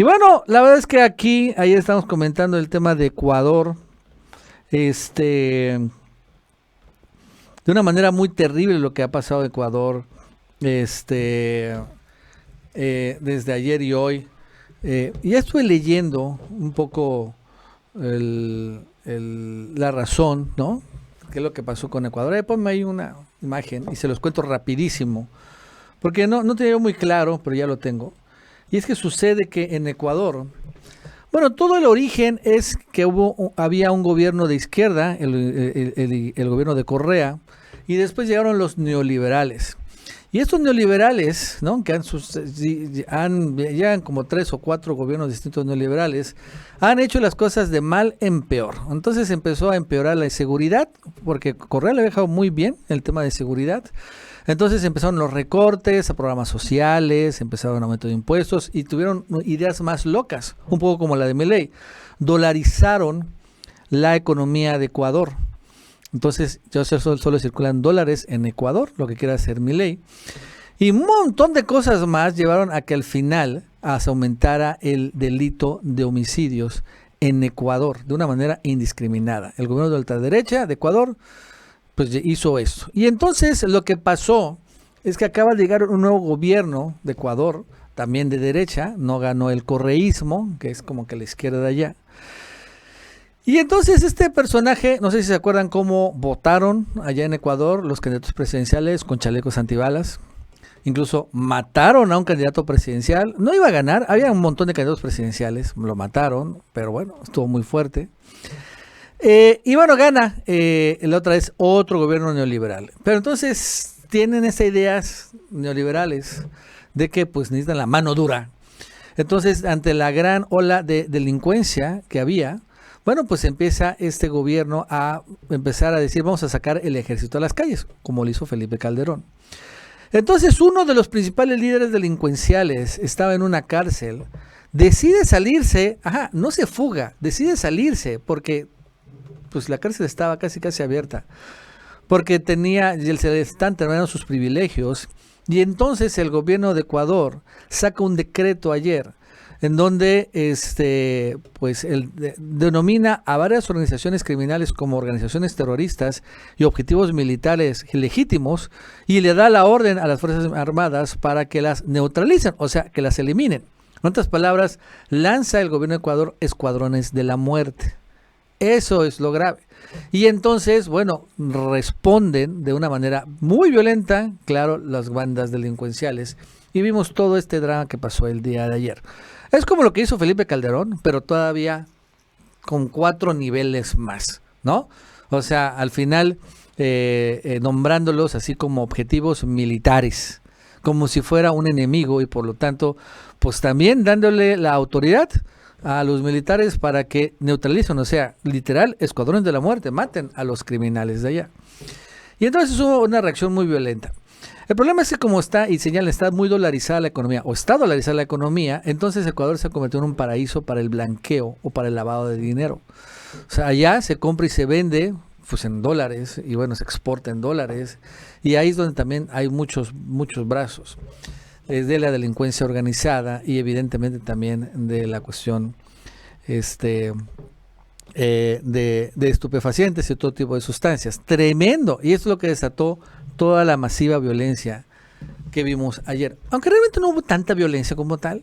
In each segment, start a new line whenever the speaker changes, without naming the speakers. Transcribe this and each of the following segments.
Y bueno, la verdad es que aquí, ayer estamos comentando el tema de Ecuador, este, de una manera muy terrible lo que ha pasado en Ecuador, este, desde ayer y hoy. Ya estuve leyendo un poco la razón, ¿no? ¿Qué es lo que pasó con Ecuador? Ponme ahí una imagen y se los cuento rapidísimo, porque no tenía yo muy claro, pero ya lo tengo. Y es que sucede que en Ecuador, bueno, todo el origen es que había un gobierno de izquierda, el gobierno de Correa, y después llegaron los neoliberales. Y estos neoliberales, ¿no? Que llegan como 3 o 4 gobiernos distintos neoliberales, han hecho las cosas de mal en peor. Entonces empezó a empeorar la inseguridad, porque Correa le había dejado muy bien el tema de seguridad. Entonces empezaron los recortes a programas sociales, empezaron aumento de impuestos y tuvieron ideas más locas, un poco como la de Milei. Dolarizaron la economía de Ecuador. Entonces, ya solo circulan dólares en Ecuador, lo que quiere hacer Milei. Y un montón de cosas más llevaron a que al final se aumentara el delito de homicidios en Ecuador de una manera indiscriminada. El gobierno de ultraderecha de Ecuador pues hizo eso. Y entonces lo que pasó es que acaba de llegar un nuevo gobierno de Ecuador, también de derecha, no ganó el correísmo, que es como que la izquierda de allá. Y entonces este personaje, no sé si se acuerdan cómo votaron allá en Ecuador los candidatos presidenciales con chalecos antibalas. Incluso mataron a un candidato presidencial. No iba a ganar, había un montón de candidatos presidenciales, lo mataron, pero bueno, estuvo muy fuerte. Y bueno, gana la otra vez otro gobierno neoliberal. Pero entonces tienen esas ideas neoliberales de que pues necesitan la mano dura. Entonces, ante la gran ola de delincuencia que había, bueno, pues empieza este gobierno a empezar a decir, vamos a sacar el ejército a las calles, como lo hizo Felipe Calderón. Entonces, uno de los principales líderes delincuenciales estaba en una cárcel, decide salirse, no se fuga, decide salirse, porque pues la cárcel estaba casi abierta, porque se le están terminando sus privilegios, y entonces el gobierno de Ecuador saca un decreto ayer, en donde denomina a varias organizaciones criminales como organizaciones terroristas y objetivos militares legítimos, y le da la orden a las Fuerzas Armadas para que las neutralicen, o sea, que las eliminen. En otras palabras, lanza el gobierno de Ecuador escuadrones de la muerte. Eso es lo grave. Y entonces, bueno, responden de una manera muy violenta, claro, las bandas delincuenciales. Y vimos todo este drama que pasó el día de ayer. Es como lo que hizo Felipe Calderón, pero todavía con 4 niveles más, ¿no? O sea, al final nombrándolos así como objetivos militares, como si fuera un enemigo, y por lo tanto, pues también dándole la autoridad a los militares para que neutralicen, o sea, literal, escuadrones de la muerte, maten a los criminales de allá. Y entonces hubo una reacción muy violenta. El problema es que como está, y señala, está muy dolarizada la economía, o está dolarizada la economía, entonces Ecuador se ha convertido en un paraíso para el blanqueo o para el lavado de dinero. O sea, allá se compra y se vende pues en dólares, y bueno, se exporta en dólares, y ahí es donde también hay muchos brazos de la delincuencia organizada, y evidentemente también de la cuestión de estupefacientes y todo tipo de sustancias. Tremendo, y esto es lo que desató toda la masiva violencia que vimos ayer. Aunque realmente no hubo tanta violencia como tal,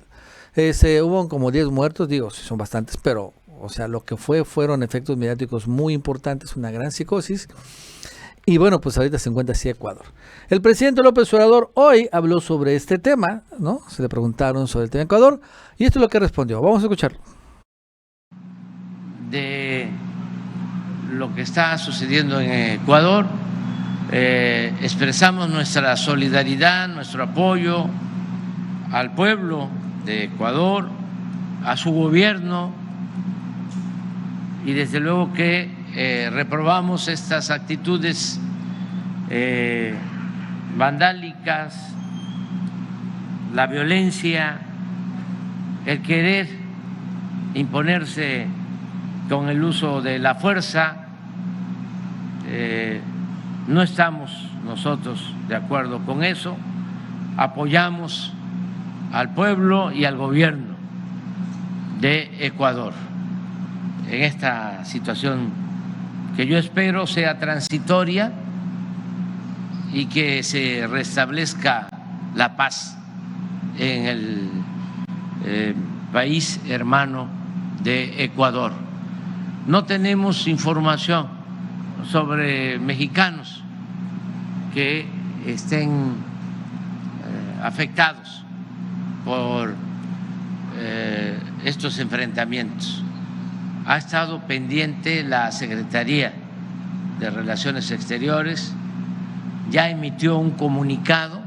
hubo como 10 muertos, digo, son bastantes, pero o sea, lo que fueron efectos mediáticos muy importantes, una gran psicosis. Y bueno, pues ahorita se encuentra así Ecuador. El presidente López Obrador hoy habló sobre este tema, ¿no? Se le preguntaron sobre el tema de Ecuador, y esto es lo que respondió. Vamos a escucharlo.
De lo que está sucediendo en Ecuador, expresamos nuestra solidaridad, nuestro apoyo al pueblo de Ecuador, a su gobierno, y desde luego que reprobamos estas actitudes vandálicas, la violencia, el querer imponerse con el uso de la fuerza. No estamos nosotros de acuerdo con eso, apoyamos al pueblo y al gobierno de Ecuador en esta situación que yo espero sea transitoria y que se restablezca la paz en el país hermano de Ecuador. No tenemos información sobre mexicanos que estén afectados por estos enfrentamientos. Ha estado pendiente la Secretaría de Relaciones Exteriores, ya emitió un comunicado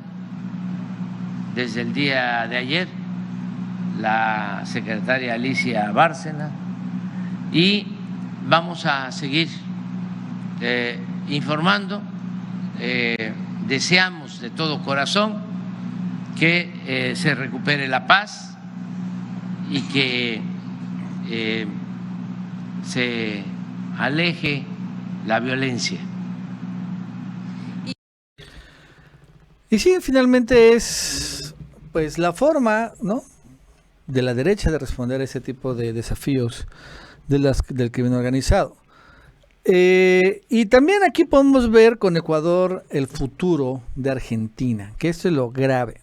desde el día de ayer la secretaria Alicia Bárcena, y vamos a seguir informando. Deseamos de todo corazón que se recupere la paz y que se aleje la violencia.
Y sí, finalmente es pues la forma, ¿no?, de la derecha de responder a ese tipo de desafíos del crimen organizado. Y también aquí podemos ver con Ecuador el futuro de Argentina, que esto es lo grave.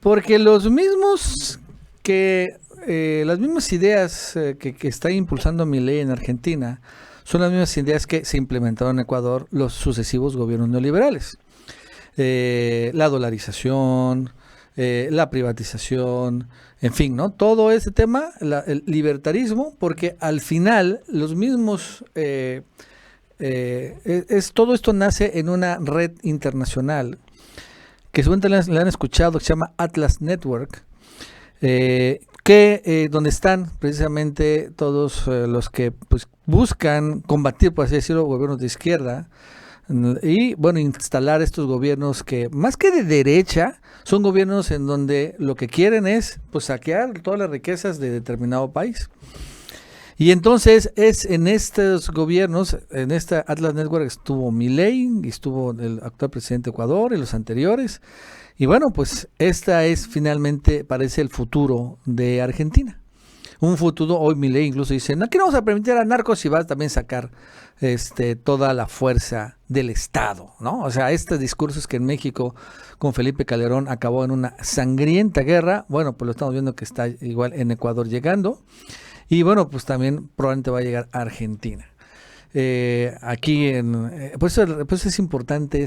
Porque los mismos que las mismas ideas que está impulsando Milei en Argentina son las mismas ideas que se implementaron en Ecuador los sucesivos gobiernos neoliberales. La dolarización, la privatización, en fin, ¿no? Todo ese tema, el libertarismo, porque al final los mismos, todo esto nace en una red internacional que seguramente la han escuchado, que se llama Atlas Network, donde están precisamente todos los que pues, buscan combatir, por así decirlo, gobiernos de izquierda, y bueno, instalar estos gobiernos que más que de derecha son gobiernos en donde lo que quieren es pues saquear todas las riquezas de determinado país. Y entonces es en estos gobiernos, en esta Atlas Network estuvo Milei, y estuvo el actual presidente de Ecuador y los anteriores. Y bueno, pues esta es finalmente, parece el futuro de Argentina. Un futuro, hoy Milei incluso dice, no, aquí no vamos a permitir a narcos y va a también sacar toda la fuerza del Estado, ¿no? O sea, estos discursos que en México con Felipe Calderón acabó en una sangrienta guerra, bueno, pues lo estamos viendo que está igual en Ecuador llegando, y bueno, pues también probablemente va a llegar a Argentina. Aquí pues es importante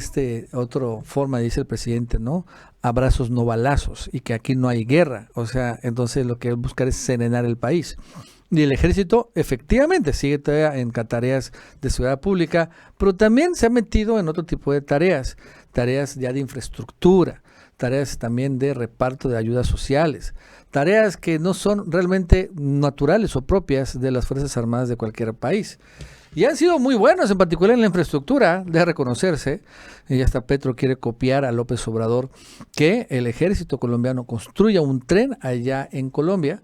otra forma, dice el presidente, ¿no? Abrazos no balazos, y que aquí no hay guerra. O sea, entonces lo que él busca es serenar el país. Y el ejército efectivamente sigue todavía en tareas de seguridad pública, pero también se ha metido en otro tipo de tareas ya de infraestructura, tareas también de reparto de ayudas sociales, tareas que no son realmente naturales o propias de las Fuerzas Armadas de cualquier país. Y han sido muy buenos, en particular en la infraestructura, de reconocerse. Y hasta Petro quiere copiar a López Obrador que el ejército colombiano construya un tren allá en Colombia.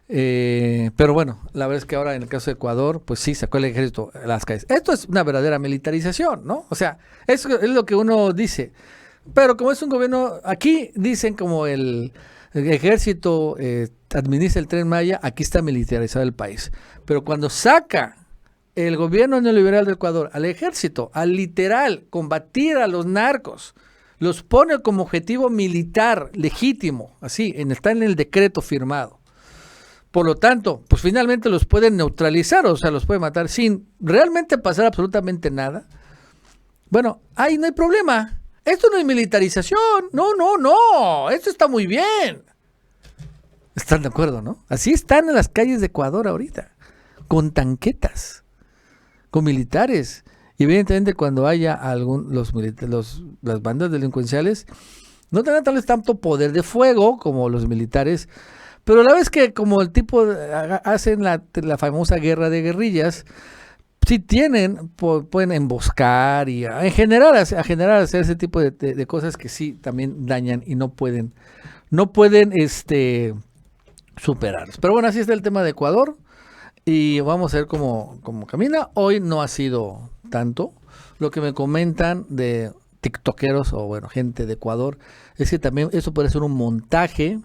Pero bueno, la verdad es que ahora en el caso de Ecuador, pues sí, sacó el ejército a las calles. Esto es una verdadera militarización, ¿no? O sea, eso es lo que uno dice. Pero como es un gobierno, aquí dicen como el ejército administra el Tren Maya, aquí está militarizado el país. Pero cuando saca el gobierno neoliberal de Ecuador al ejército, al literal combatir a los narcos, los pone como objetivo militar legítimo, así, está en el decreto firmado. Por lo tanto, pues finalmente los pueden neutralizar, o sea, los pueden matar sin realmente pasar absolutamente nada. Bueno, ahí no hay problema. Esto no es militarización. No. Esto está muy bien. ¿Están de acuerdo, no? Así están en las calles de Ecuador ahorita, con tanquetas, con militares. Y evidentemente cuando haya las bandas delincuenciales, no tendrán tal vez tanto poder de fuego como los militares, pero a la vez que como el tipo hacen la famosa guerra de guerrillas, sí pueden emboscar y en general hacer ese tipo de cosas que sí también dañan y no pueden superarlos. Pero bueno, así está el tema de Ecuador y vamos a ver cómo camina. Hoy no ha sido tanto. Lo que me comentan de tiktokeros o bueno, gente de Ecuador, es que también eso puede ser un montaje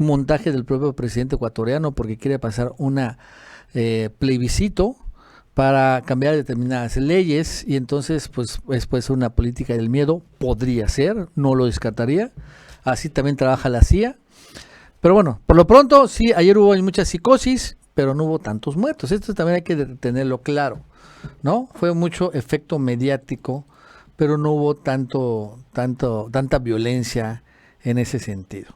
montaje del propio presidente ecuatoriano porque quiere pasar una plebiscito para cambiar determinadas leyes y entonces pues una política del miedo, podría ser, no lo descartaría, así también trabaja la CIA, pero bueno, por lo pronto sí, ayer hubo mucha psicosis, pero no hubo tantos muertos, esto también hay que tenerlo claro, ¿no? Fue mucho efecto mediático, pero no hubo tanta violencia en ese sentido.